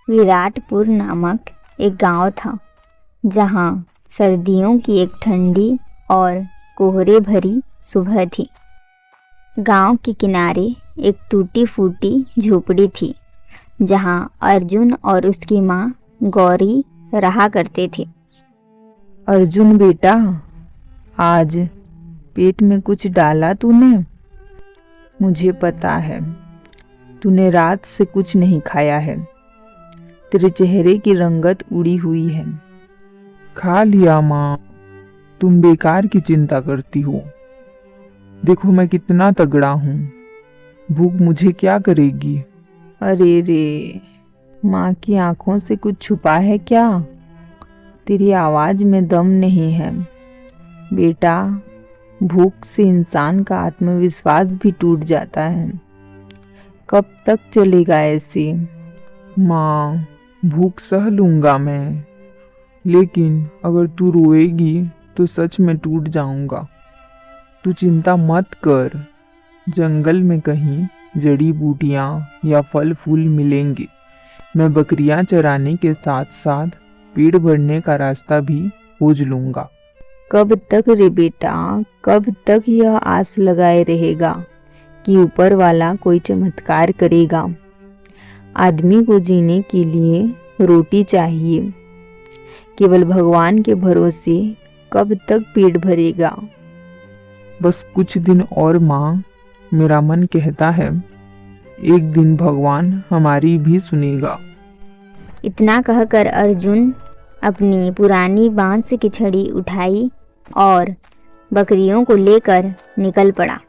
विराटपुर नामक एक गांव था, जहां सर्दियों की एक ठंडी और कोहरे भरी सुबह थी। गांव के किनारे एक टूटी फूटी झोपड़ी थी, जहां अर्जुन और उसकी माँ गौरी रहा करते थे। अर्जुन बेटा, आज पेट में कुछ डाला तूने? मुझे पता है तूने रात से कुछ नहीं खाया है। तेरे चेहरे की रंगत उड़ी हुई है। खा लिया माँ, तुम बेकार की चिंता करती हो। देखो मैं कितना तगड़ा हूँ, भूख मुझे क्या करेगी। अरे रे, माँ की आंखों से कुछ छुपा है क्या? तेरी आवाज में दम नहीं है। बेटा, भूख से इंसान का आत्मविश्वास भी टूट जाता है। कब तक चलेगा ऐसे? माँ, भूख सह लूंगा मैं, लेकिन अगर तू रोएगी तो सच में टूट जाऊंगा। तू चिंता मत कर, जंगल में कहीं जड़ी बूटियां या फल फूल मिलेंगे। मैं बकरियां चराने के साथ साथ पेट भरने का रास्ता भी खोज लूंगा। कब तक रे बेटा, कब तक यह आस लगाए रहेगा कि ऊपर वाला कोई चमत्कार करेगा? आदमी को जीने के लिए रोटी चाहिए। केवल भगवान के भरोसे कब तक पेट भरेगा? बस कुछ दिन और माँ, मेरा मन कहता है एक दिन भगवान हमारी भी सुनेगा। इतना कहकर अर्जुन अपनी पुरानी बांस की छड़ी उठाई और बकरियों को लेकर निकल पड़ा।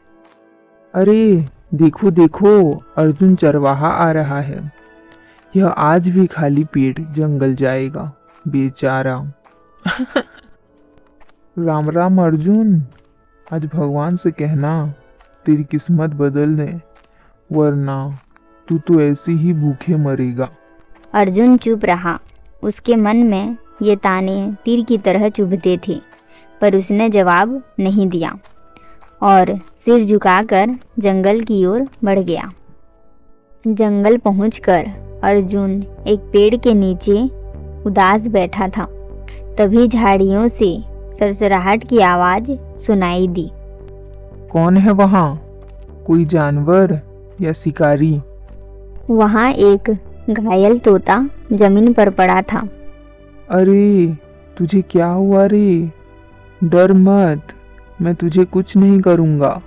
अरे देखो देखो, अर्जुन चरवाहा आ रहा है। यह आज भी खाली पेट जंगल जाएगा, बेचारा। राम राम अर्जुन, आज भगवान से कहना तेरी किस्मत बदल दे, वरना तू तो ऐसे ही भूखे मरेगा। अर्जुन चुप रहा। उसके मन में ये ताने तीर की तरह चुभते थे, पर उसने जवाब नहीं दिया और सिर झुकाकर जंगल की ओर बढ़ गया। जंगल पहुंचकर अर्जुन एक पेड़ के नीचे उदास बैठा था। तभी झाड़ियों से सरसराहट की आवाज सुनाई दी। कौन है वहाँ? कोई जानवर या शिकारी? वहाँ एक घायल तोता जमीन पर पड़ा था। अरे तुझे क्या हुआ रे? डर मत, मैं तुझे कुछ नहीं करूँगा।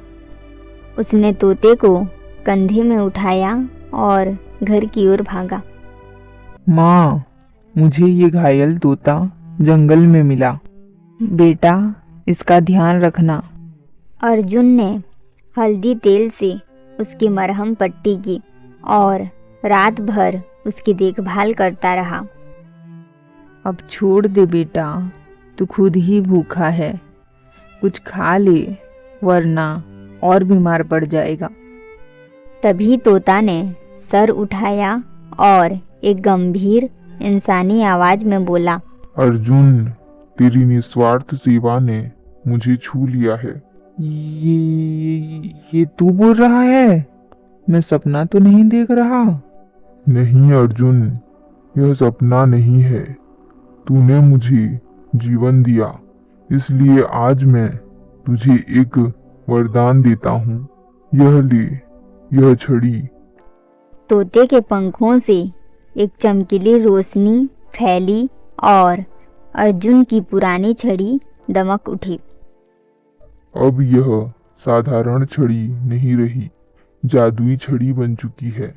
उसने तोते को कंधे में उठाया और घर की ओर भागा। माँ, मुझे ये घायल तोता जंगल में मिला। बेटा, इसका ध्यान रखना। अर्जुन ने हल्दी तेल से उसकी मरहम पट्टी की और रात भर उसकी देखभाल करता रहा। अब छोड़ दे बेटा, तू खुद ही भूखा है। कुछ खा ले, वरना और बीमार पड़ जाएगा। तभी तोता ने सर उठाया और एक गंभीर इंसानी आवाज में बोला, अर्जुन, तेरी निस्वार्थ सेवा ने मुझे छू लिया है। ये तू बोल रहा है? मैं सपना तो नहीं देख रहा। नहीं अर्जुन, यह सपना नहीं है। तूने मुझे जीवन दिया, इसलिए आज मैं तुझे एक वरदान देता हूँ। यह ले, यह छड़ी। तोते के पंखों से एक चमकीली रोशनी फैली और अर्जुन की पुरानी छड़ी दमक उठी। अब यह साधारण छड़ी नहीं रही, जादुई छड़ी बन चुकी है।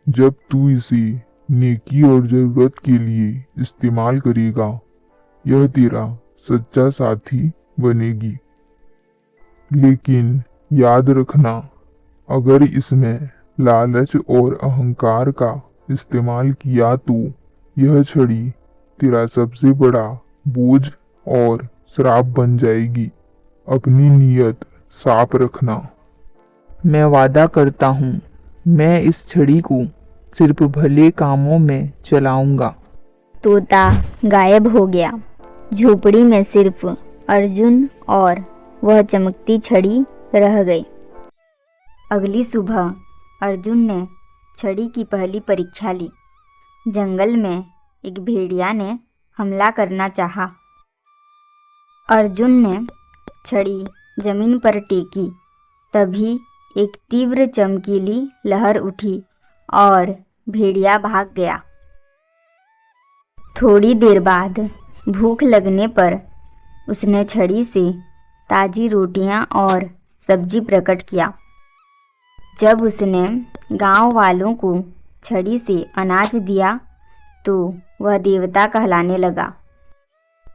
जब तू इसे नेकी और जरूरत के लिए इस्तेमाल करेगा, यह तेरा सच्चा साथी बनेगी। लेकिन याद रखना, अगर इसमें लालच और अहंकार का इस्तेमाल किया तो यह छड़ी तेरा सबसे बड़ा बोझ और श्राप बन जाएगी। अपनी नीयत साफ रखना। मैं वादा करता हूँ, मैं इस छड़ी को सिर्फ भले कामों में चलाऊंगा। तोता गायब हो गया। झोपड़ी में सिर्फ अर्जुन और वह चमकती छड़ी रह गई। अगली सुबह अर्जुन ने छड़ी की पहली परीक्षा ली। जंगल में एक भेड़िया ने हमला करना चाहा। अर्जुन ने छड़ी जमीन पर टेकी, तभी एक तीव्र चमकीली लहर उठी और भेड़िया भाग गया। थोड़ी देर बाद भूख लगने पर उसने छड़ी से ताज़ी रोटियां और सब्जी प्रकट किया। जब उसने गांव वालों को छड़ी से अनाज दिया तो वह देवता कहलाने लगा।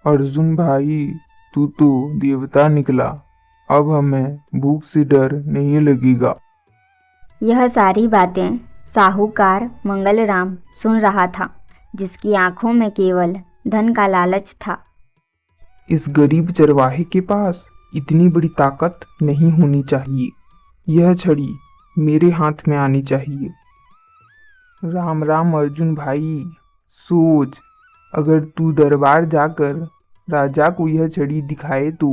अर्जुन भाई, तू तो देवता निकला। अब हमें भूख से डर नहीं लगेगा। यह सारी बातें साहूकार मंगलराम सुन रहा था, जिसकी आंखों में केवल धन का लालच था। इस गरीब चरवाहे के पास इतनी बड़ी ताकत नहीं होनी चाहिए। यह छड़ी मेरे हाथ में आनी चाहिए। राम राम अर्जुन भाई, सोच, अगर तू दरबार जाकर राजा को यह छड़ी दिखाए तो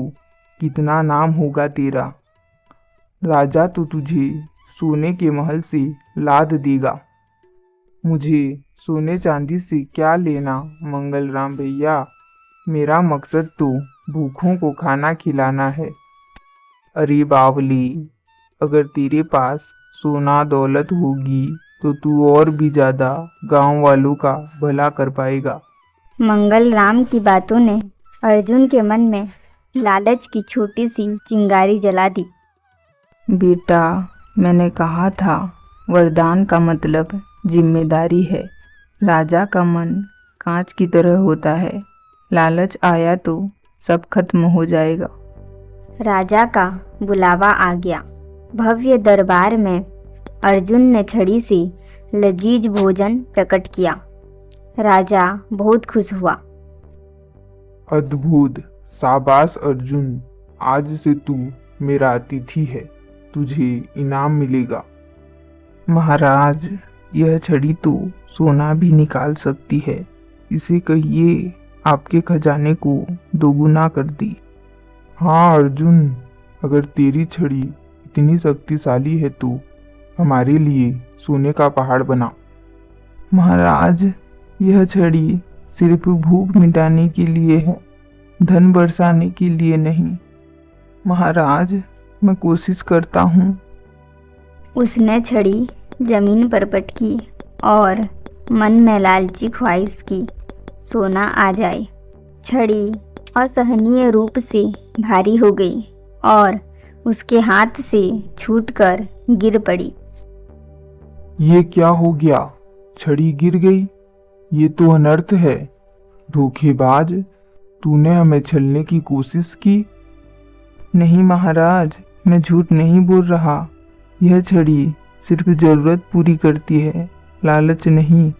कितना नाम होगा तेरा। राजा तो तुझे सोने के महल से लाद देगा। मुझे सोने चांदी से क्या लेना मंगलराम भैया, मेरा मकसद तो भूखों को खाना खिलाना है। अरे बावली, अगर तेरे पास सोना दौलत होगी तो तू और भी ज़्यादा गांव वालों का भला कर पाएगा। मंगलराम की बातों ने अर्जुन के मन में लालच की छोटी सी चिंगारी जला दी। बेटा, मैंने कहा था वरदान का मतलब जिम्मेदारी है। राजा का मन कांच की तरह होता है, लालच आया तो सब खत्म हो जाएगा। राजा का बुलावा आ गया। भव्य दरबार में अर्जुन ने छड़ी से लजीज भोजन प्रकट किया। राजा बहुत खुश हुआ। अद्भुत, शाबाश अर्जुन, आज से तू मेरा अतिथि है, तुझे इनाम मिलेगा। महाराज, यह छड़ी तो सोना भी निकाल सकती है। इसे कहिए आपके खजाने को दोगुना कर दी। हाँ अर्जुन, अगर तेरी छड़ी इतनी शक्तिशाली है तो हमारे लिए सोने का पहाड़ बना। महाराज, यह छड़ी सिर्फ भूख मिटाने के लिए है, धन बरसाने के लिए नहीं। महाराज, मैं कोशिश करता हूँ। उसने छड़ी जमीन पर पटकी और मन में लालची ख्वाहिश की सोना आ जाए। छड़ी असहनीय रूप से भारी हो गई और उसके हाथ से छूटकर गिर पड़ी। ये क्या हो गया? छड़ी गिर गई। ये तो अनर्थ है। धोखेबाज, तूने हमें छलने की कोशिश की। नहीं महाराज, मैं झूठ नहीं बोल रहा। यह छड़ी सिर्फ जरूरत पूरी करती है, लालच नहीं।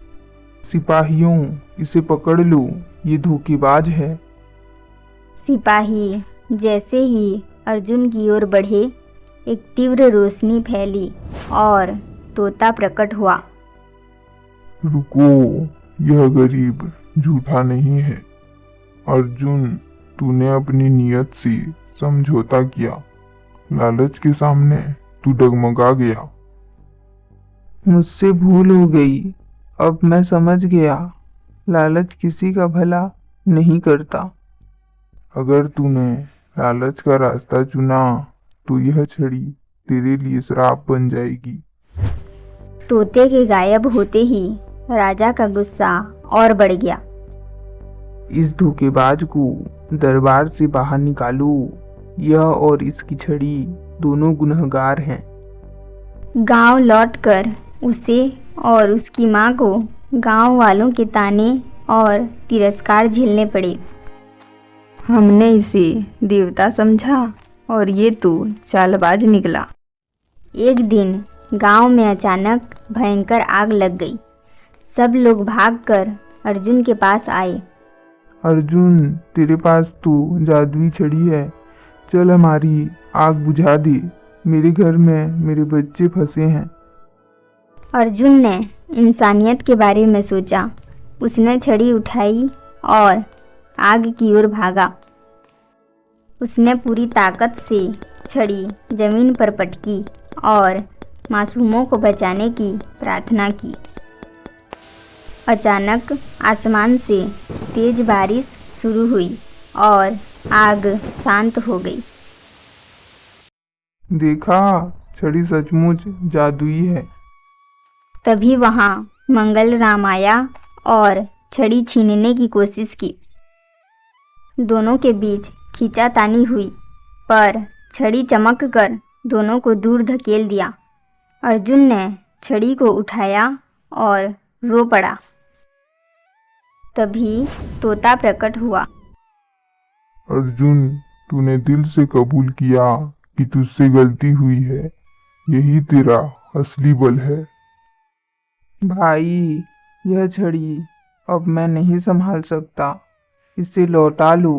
सिपाहियों, इसे पकड़ लो, ये धोखेबाज है। सिपाही जैसे ही अर्जुन की ओर बढ़े, एक तीव्र रोशनी फैली और तोता प्रकट हुआ। रुको, यह गरीब झूठा नहीं है। अर्जुन, तूने अपनी नियत से समझौता किया। लालच के सामने तू डगमगा गया। मुझसे भूल हो गई। अब मैं समझ गया, लालच किसी का भला नहीं करता। अगर तूने लालच का रास्ता चुना तो यह छड़ी तेरे लिए श्राप बन जाएगी। तोते के गायब होते ही राजा का गुस्सा और बढ़ गया। इस धोखेबाज को दरबार से बाहर निकालो। यह और इसकी छड़ी दोनों गुनहगार हैं। गांव लौटकर उसे और उसकी मां को गांव वालों के ताने और तिरस्कार झेलने पड़े। हमने इसे देवता समझा और ये तो चालबाज निकला। एक दिन गांव में अचानक भयंकर आग लग गई। सब लोग भागकर अर्जुन के पास आए। अर्जुन, तेरे पास तो जादुई छड़ी है, चल हमारी आग बुझा दे। मेरे घर में मेरे बच्चे फंसे हैं। अर्जुन ने इंसानियत के बारे में सोचा। उसने छड़ी उठाई और आग की ओर भागा। उसने पूरी ताकत से छड़ी जमीन पर पटकी और मासूमों को बचाने की प्रार्थना की। अचानक आसमान से तेज बारिश शुरू हुई और आग शांत हो गई। देखा, छड़ी सचमुच जादुई है। तभी वहां मंगल राम आया और छड़ी छीनने की कोशिश की। दोनों के बीच खींचातानी हुई, पर छड़ी चमक कर दोनों को दूर धकेल दिया। अर्जुन ने छड़ी को उठाया और रो पड़ा। तभी तोता प्रकट हुआ। अर्जुन, तूने दिल से कबूल किया कि तुझसे गलती हुई है। यही तेरा असली बल है। भाई, यह छड़ी अब मैं नहीं संभाल सकता। इसे लौटा लो।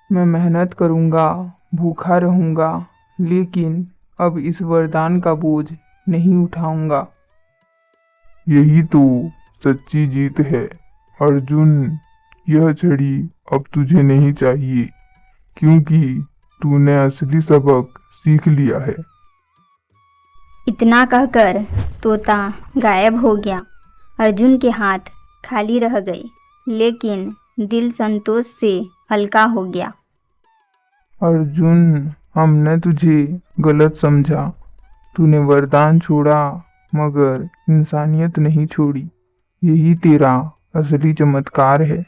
मैं मेहनत करूँगा, भूखा रहूँगा, लेकिन अब इस वरदान का बोझ नहीं उठाऊँगा। यही तो सच्ची जीत है। अर्जुन, यह छड़ी अब तुझे नहीं चाहिए, क्योंकि तूने असली सबक सीख लिया है। इतना कहकर तोता गायब हो गया। अर्जुन के हाथ खाली रह गए, लेकिन दिल संतोष से हल्का हो गया। अर्जुन, हमने तुझे गलत समझा। तूने वरदान छोड़ा, मगर इंसानियत नहीं छोड़ी। यही तेरा असली चमत्कार है।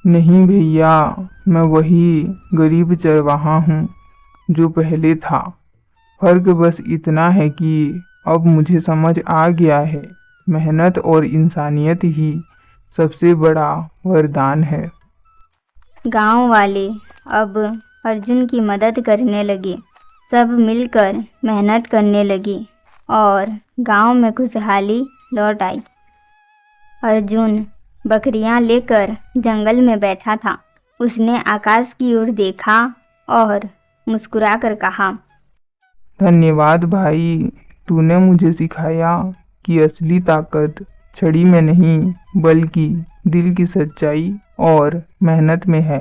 नहीं भैया, मैं वही गरीब चरवाहा हूँ जो पहले था। फर्क बस इतना है कि अब मुझे समझ आ गया है, मेहनत और इंसानियत ही सबसे बड़ा वरदान है। गांव वाले अब अर्जुन की मदद करने लगे। सब मिलकर मेहनत करने लगे और गांव में खुशहाली लौट आई। अर्जुन बकरियां लेकर जंगल में बैठा था। उसने आकाश की ओर देखा और मुस्कुराकर कहा, धन्यवाद भाई, तूने मुझे सिखाया कि असली ताकत छड़ी में नहीं, बल्कि दिल की सच्चाई और मेहनत में है।